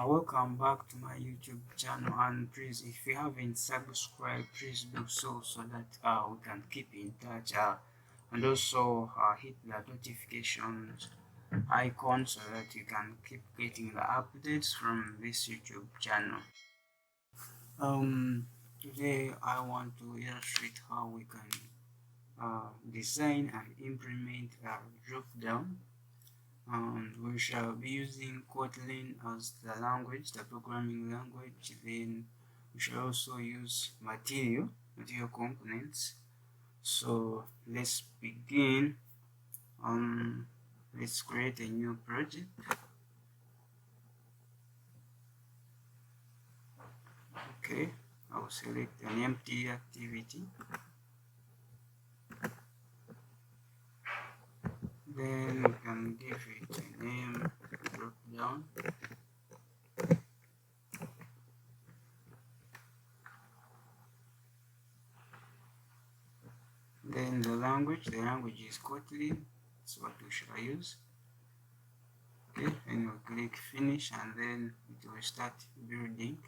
Welcome back to my YouTube channel, and please, if you haven't subscribed, please do so that we can keep in touch, and also hit the notifications icon so that you can keep getting the updates from this YouTube channel. Today I want to illustrate how we can design and implement a Dropdown. And we shall be using Kotlin as the language, the programming language. Then we shall also use material components. So let's begin. Let's create a new project. Okay, I'll select an empty activity. Then we can give it a name, Dropdown. Then the language is Kotlin. That's what we shall use. Okay, and we'll click finish, and then it will start building.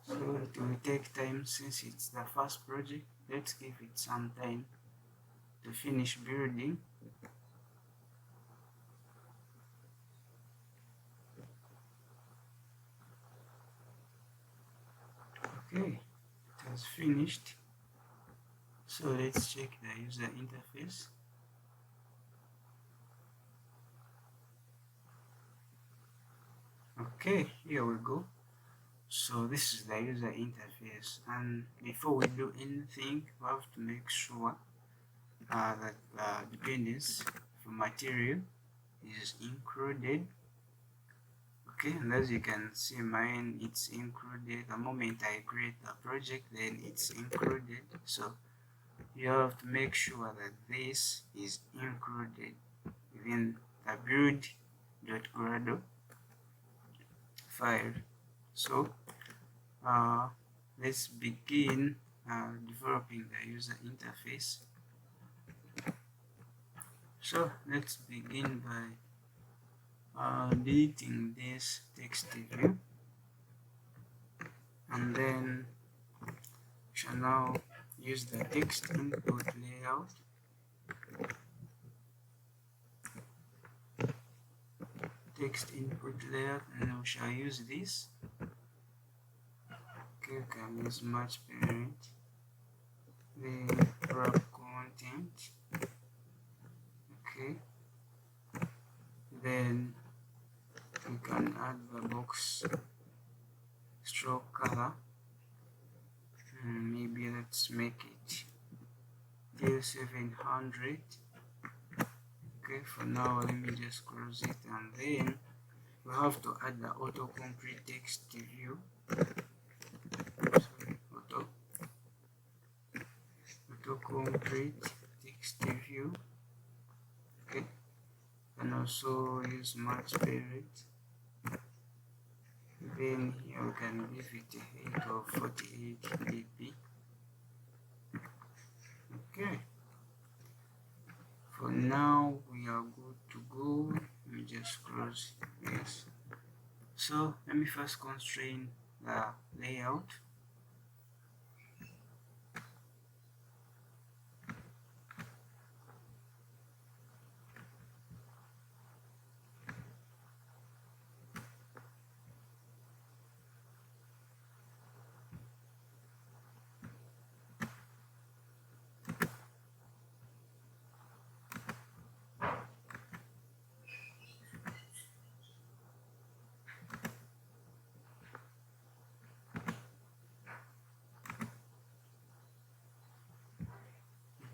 So it will take time since it's the first project. Let's give it some time to finish building. Okay, it has finished. So let's check the user interface. Okay, here we go. So this is the user interface, and before we do anything, we have to make sure that the dependency for material is included. Okay, and as you can see, mine it's included. The moment I create the project, then it's included. So you have to make sure that this is included within the build.gradle file. So let's begin developing the user interface. So let's begin by deleting this text view, and then we shall now use the text input layout. And we shall use this. Okay, we can use match parent, then wrap content. Okay, then we can add the box stroke color. Maybe let's make it till 700. Okay, for now let me just close it, and then we have to add the autocomplete text view. Autocomplete text view. Okay, and also use match parent. Then here we can give it a height of 48 dp. Okay, for now we are good to go. Let me just close this. So let me first constrain the layout.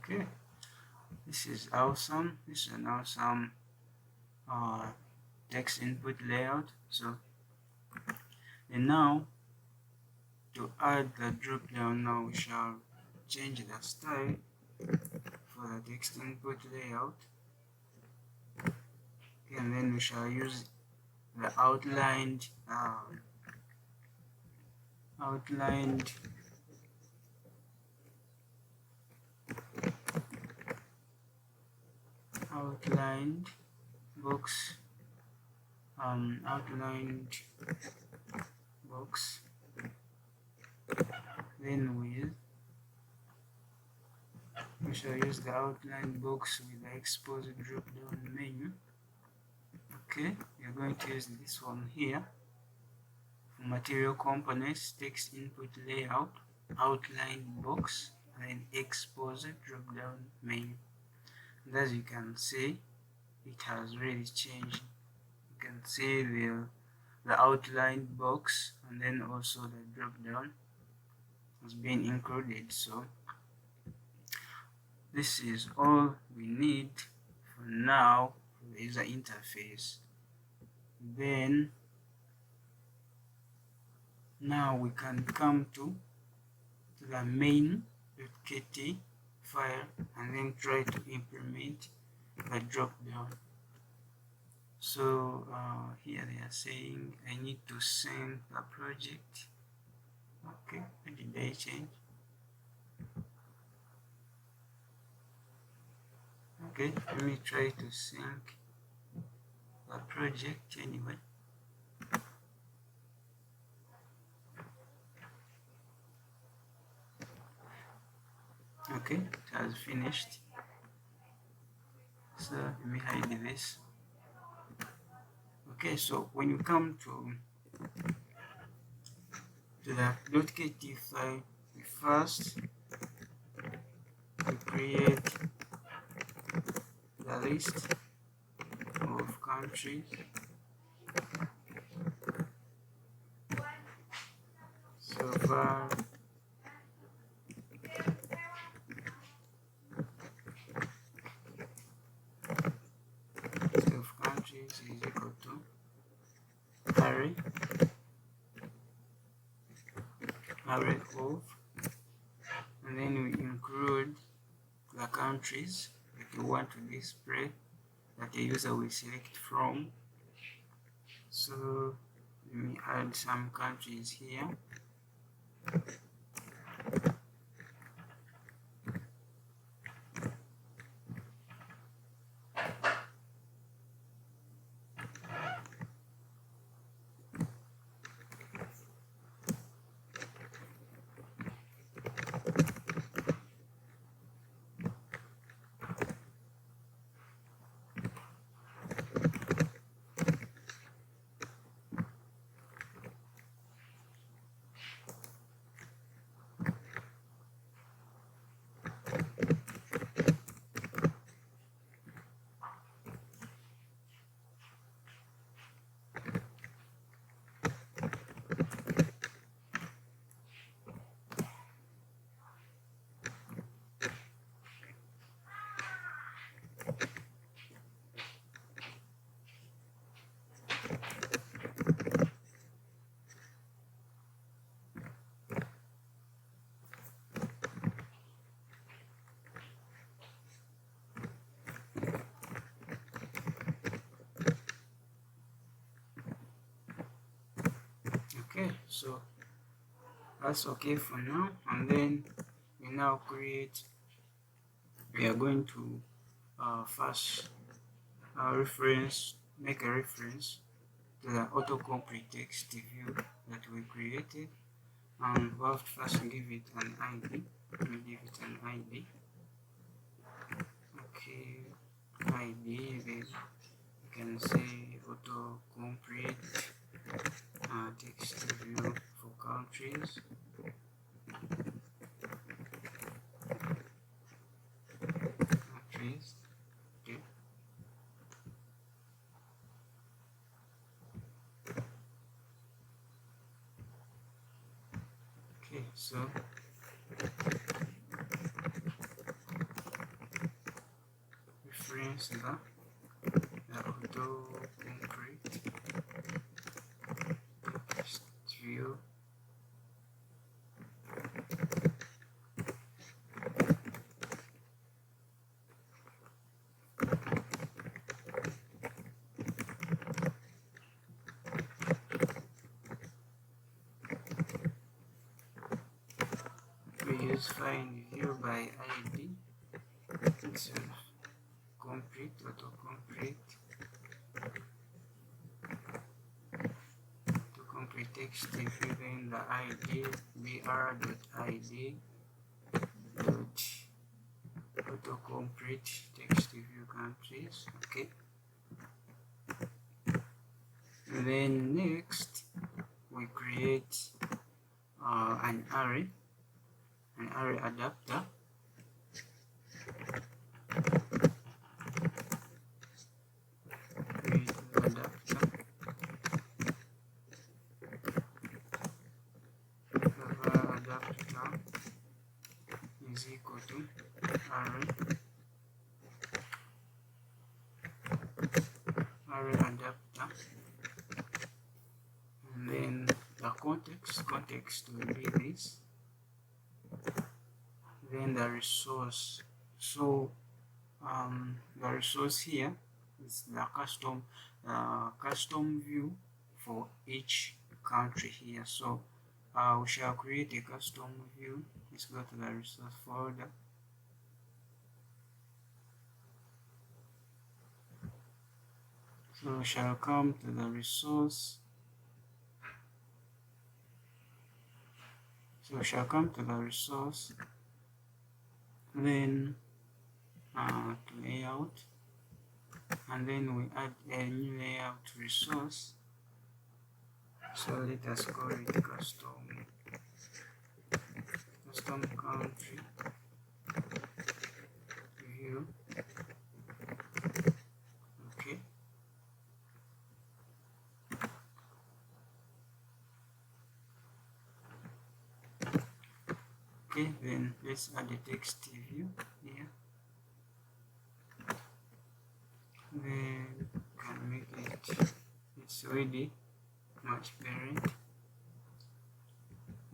Okay, this is awesome. This is an awesome text input layout. So, and now to add the drop down, now we shall change the style for the text input layout. Okay, and then we shall use the outlined outlined box, outlined box, then we shall use the outline box with the expose drop down menu. Okay, we are going to use this one here. For material components, text input layout, outline box, and then expose drop down menu. And as you can see, it has really changed. You can see the outline box and then also the drop down has been included. So this is all we need for now for the user interface. Then now we can come to the main.kt file and then try to implement the drop down. So here they are saying I need to send the project. Okay, what did I change? Okay, let me try to sync the project anyway. Okay, it has finished. So let me hide this. Okay, so when you come to the .kt file, we first create the list of countries. So var list of countries is equal to array of, and then we include the countries that you want to display that the user will select from. So let me add some countries here. Okay, so that's okay for now, and then we are going to first make a reference to the autocomplete text view that we created, and we have to first give it an ID. Let me give it an ID. Okay, ID, then you can say autocomplete text view for countries. Okay. Okay, so reference the autocomplete text view. We use find view by ID instead of autocomplete text review, then the id br.id dot autocomplete text review countries. Okay, and then next we create an array adapter. Create the adapter. The adapter is equal to array adapter, and then the context will be this, then the resource. So the resource here is the custom view for each country here. So we shall create a custom view. Let's go to the resource folder. So we shall come to the resource. Then to layout, and then we add a new layout resource. So let us call it custom country view. Okay. Okay, then let's add a text view here. Then can make it's already much parent.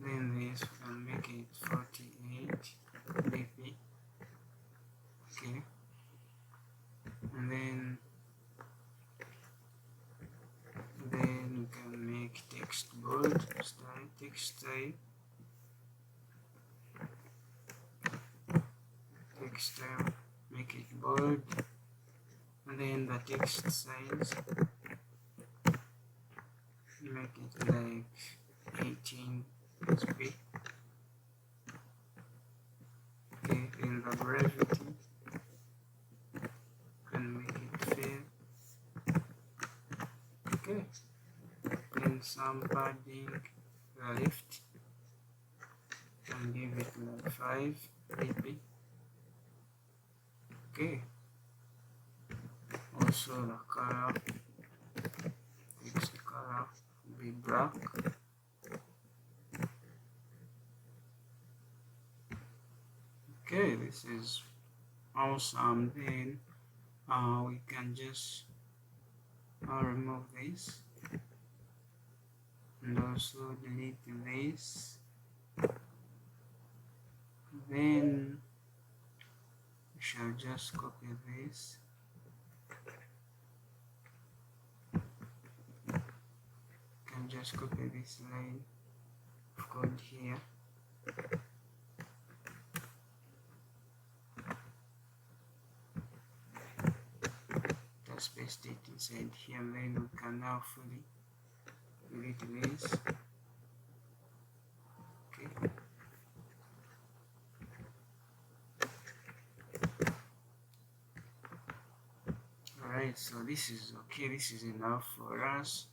Then this can make it 48 dp. Okay, and then we can make text bold style, text style, make it bold, and then the text size, make it like 18 sp. Okay, then the brevity can make it fair. Okay, then some padding left, and give it like 5 dp. Okay, also the color, text color will be black. Okay, this is awesome. Then we can just remove this and also delete this. Then we shall just copy this. Can just copy this line of code here. Just paste it inside here, and then we can now fully delete this. Okay. Alright, so this is okay, this is enough for us.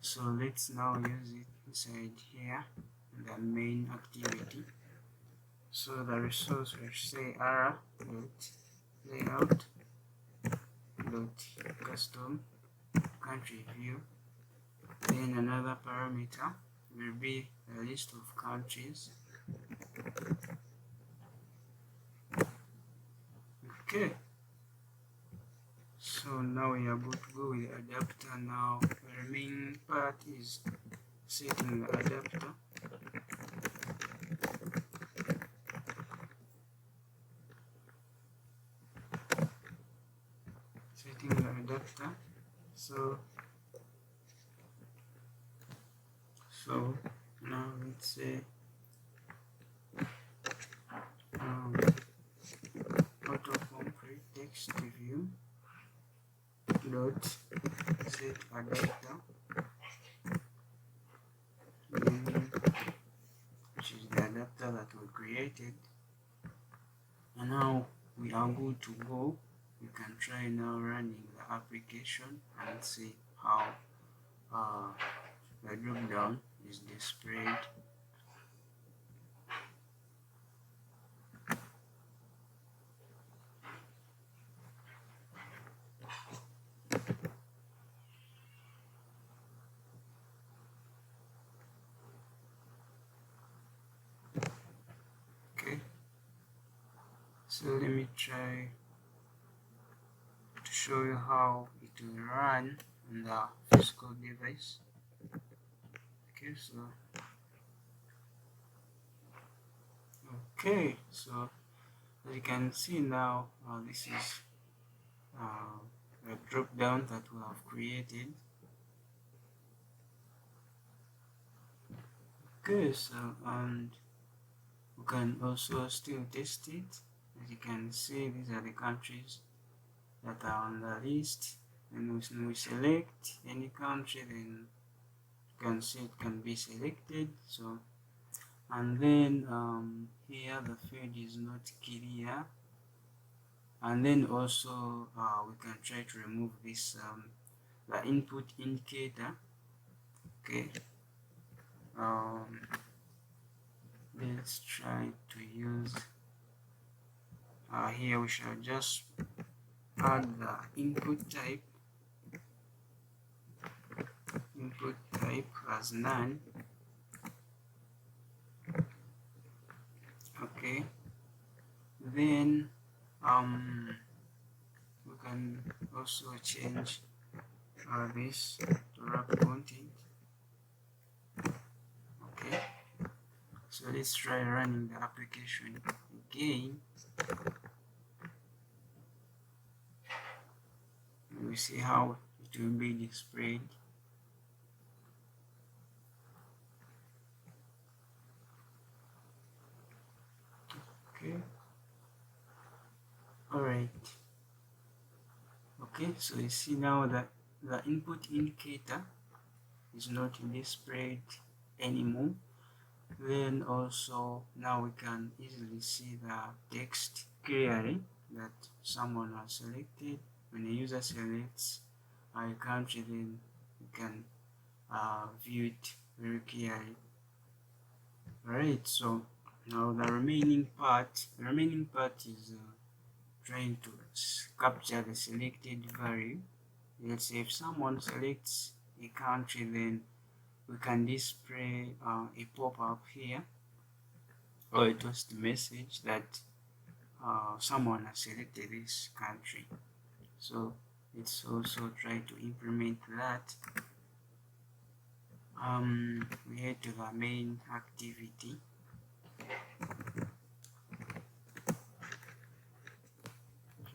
So let's now use it inside here, the main activity. So the resource will say r dot layout dot custom country view. Then another parameter will be a list of countries. Okay. So now we are good to go with the adapter. Now the remaining part is setting the adapter. So now let's say autocomplete text review. dot set adapter, which is the adapter that we created. And now we are good to go. We can try now running the application and see how the drop down is displayed. Okay, so let me try to show you how it will run on the physical device. Okay, so as you can see now, this is a drop down that we have created. Okay, so and we can also still test it. As you can see, these are the countries that are on the list, and when we select any country, then you can see it can be selected. So, and then here the field is not clear, and then also we can try to remove this the input indicator. Okay, let's try to use here we shall just add the input type as none. Okay, then we can also change this to wrap content. Okay, so let's try running the application again. We see how it will be displayed. Okay, alright. Okay, so you see now that the input indicator is not displayed anymore. Then also now we can easily see the text clearly that someone has selected. When a user selects a country, then you can view it very clearly. Alright, so now the remaining part is trying to capture the selected value. Let's say if someone selects a country, then we can display a pop-up here or a toast message that someone has selected this country. So let's also try to implement that. We head to the main activity.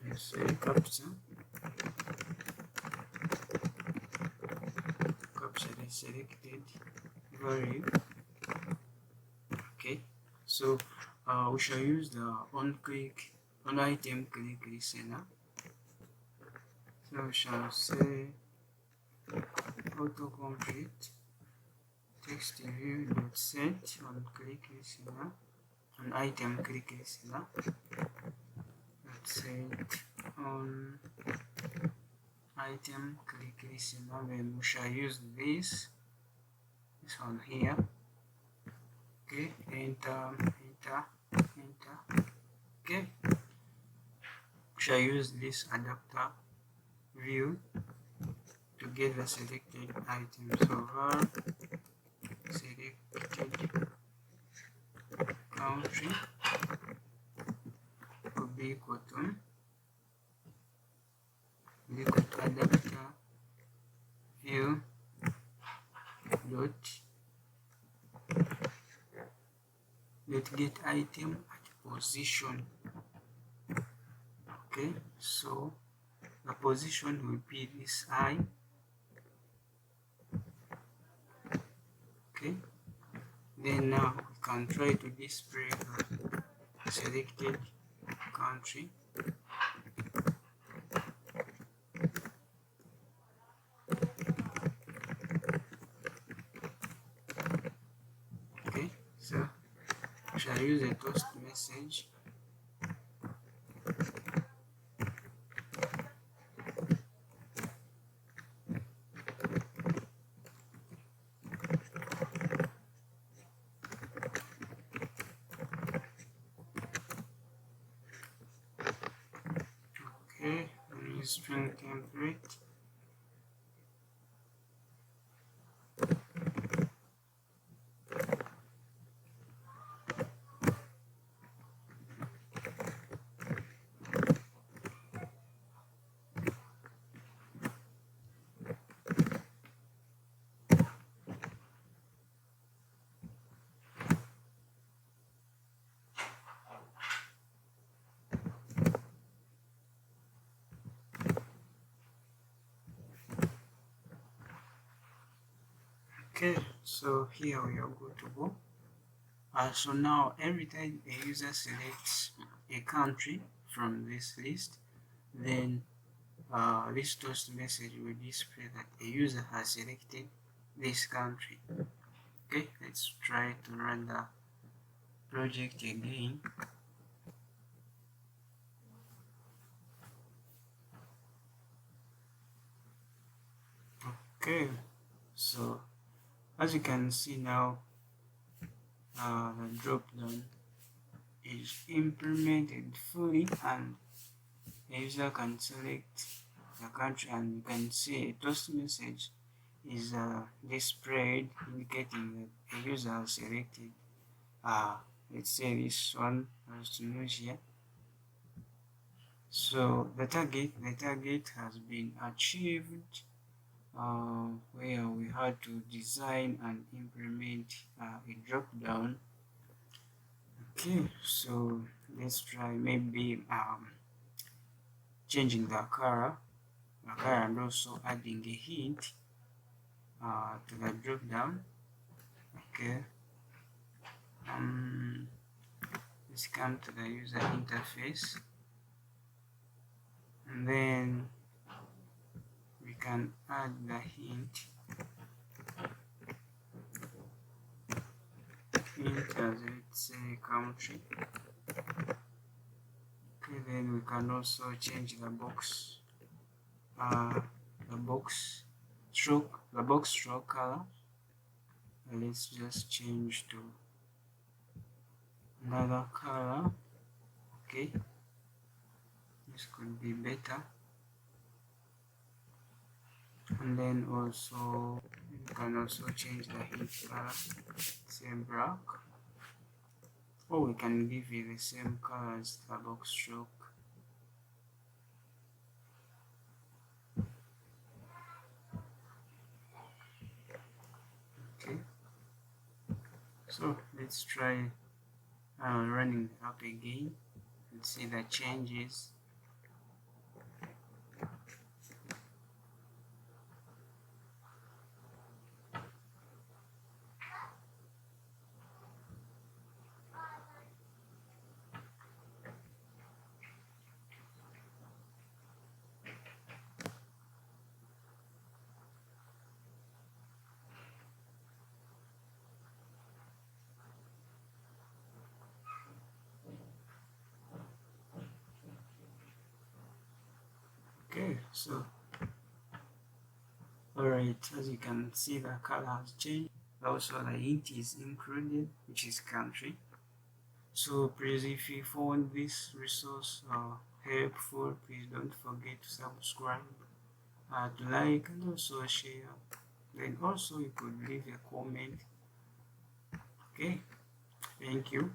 Let's say capture the selected value. Okay, so we shall use the on item click listener. So we shall say autocomplete text view dot set on click listener on item click listener. Let's set on item click listener. Then we shall use this one here. Okay, enter. Okay, we shall use this adapter view to get the selected item. So var selected country will be equal to adapter view dot get item at position. Okay, so the position will be this I. Okay, then now we can try to display the selected country. I use a toast message. Okay, use string template. Okay, so here we are good to go. So now every time a user selects a country from this list, then this toast message will display that a user has selected this country. Okay, let's try to run the project again. Okay, so as you can see now, the drop-down is implemented fully, and the user can select the country, and you can see a toast message is displayed indicating that a user has selected let's say this one as Tunisia. So the target has been achieved, where we had to design and implement a drop down. Okay, so let's try maybe changing the color and also adding a hint to the drop down. Okay, let's come to the user interface, and then we can add the hint as let's say country. Okay, then we can also change the box stroke color. Let's just change to another color. Okay, this could be better. And then also you can also change the hint color, say black, or we can give it the same color as the box stroke. Okay, so let's try running it up again and see the changes. Okay, so alright, as you can see, the color has changed. Also the hint is included, which is country. So please, if you found this resource helpful, please don't forget to subscribe, to like, and also share. Then also you could leave a comment. Okay, thank you.